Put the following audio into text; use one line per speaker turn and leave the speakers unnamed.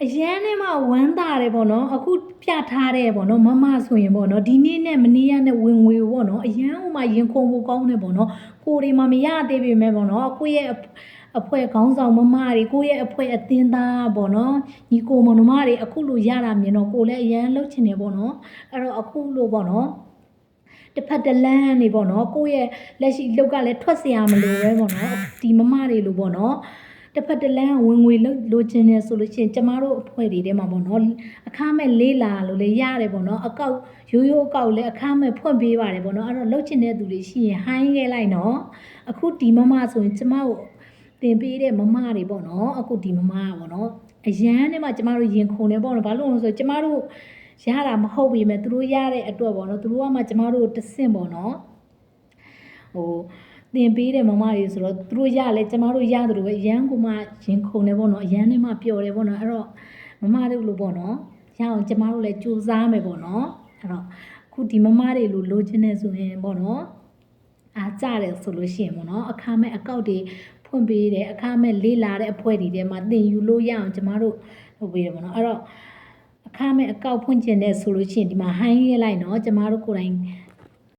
အရန်နဲ့မှဝမ်းသာတယ်ပေါ့နော်အခုပြထားတယ်ပေါ့နော်မမဆိုရင်ပေါ့နော်ဒီနေ့နဲ့မနေ့ကနဲ့ဝင်ငွေပေါ့နော်အရန်ဟိုမှာရင်ခုန်ဖို့ကောင်းတယ်ပေါ့နော်ကိုတွေမှမရသေးပေမဲ့ပေါ့နော်ကိုရဲ့အဖွဲ့ခေါင်းဆောင်မမတွေကိုရဲ့အဖွဲ့အသင်းသားပေါ့နော်ညီကိုမမတွေအခုလိုရတာမြင်တော့ကိုလည်းအရန်လှုပ်ချင်တယ်ပေါ့နော်အဲ့တော့အခုလိုပေါ့နော်တစ်ဖက်တစ်လမ်းနေပေါ့နော်ကိုရဲ့လက်ရှိလောက်ကလည်းထွက်เสียမလို့ပဲပေါ့နော်ဒီမမတွေလိုပေါ့နော်တစ်ဖက်တစ်လမ်းဝင်ငွေလိုချင်တယ်ဆိုလို့ရှိရင်ကျမတို့အဖွဲ့တွေထဲမှာပေါ့နော်အခမဲ့လေးလာလို့လည်းရတယ်ပေါ့နော်အကောက်ရိုးရိုးအကောက်လည်းအခမဲ့ဖွင့်ပေးပါတယ်ပေါ့နော်အဲ့တော့လှုပ်ချင်တဲ့သူတွေရှိရင်ဟိုင်းခဲ့လိုက်နော်အခုဒီမမဆိုရင်ကျမတို့တင်ပေးတဲ့မမတွေပေါ့နော်အခုဒီမမကပေါ့နော်အရန်နဲ့မှကျမတို့ရင်ခုန်နေပေါ့နော်ဘာလို့လဲဆိုတော့ကျမတို့ရတာမဟုတ်ပေမဲ့သူတို့ရတဲ့အတွက်ပေါ့နော်သူတို့ကမှကျမတို့တဆင့်ပေါ့နော်ဟိုတင်ပေးတယ်မမတွေဆိုတော့သူတို့ရလဲကျမတို့ရတယ်လို့ပဲအရန်ကိုမှရင်ခုန်နေပေါ့နော်အရန်နဲ့မှပျော်တယ်ပေါ့နော်အဲ့တော့မမတို့လိုပေါ့နော်ရအောင်ကျမတို့လည်းစူးစမ်းမယ်ပေါ့နော်အဲ့တော့အခုဒီမမတွေလိုချင်နေဆိုရင်ပေါ့နော်အားကြတယ်ဆိုလို့ရှိရင်ပေါ့နော်အခမဲ့အကောက်တွေဖွင့်ပေးတယ်အခမဲ့လေးလာတဲ့အဖွဲ့တွေထဲမှာတင်ယူလို့ရအောင်ကျမတို့လုပ်ပေးတယ်ပေါ့နော်အဲ့တော့အခမဲ့အကောက်ဖွင့်ကျင်တဲ့ဆိုလို့ရှိရင်ဒီမှာဟိုင်းရဲလိုက်နော်ကျမတို့ကိုယ်တိုင်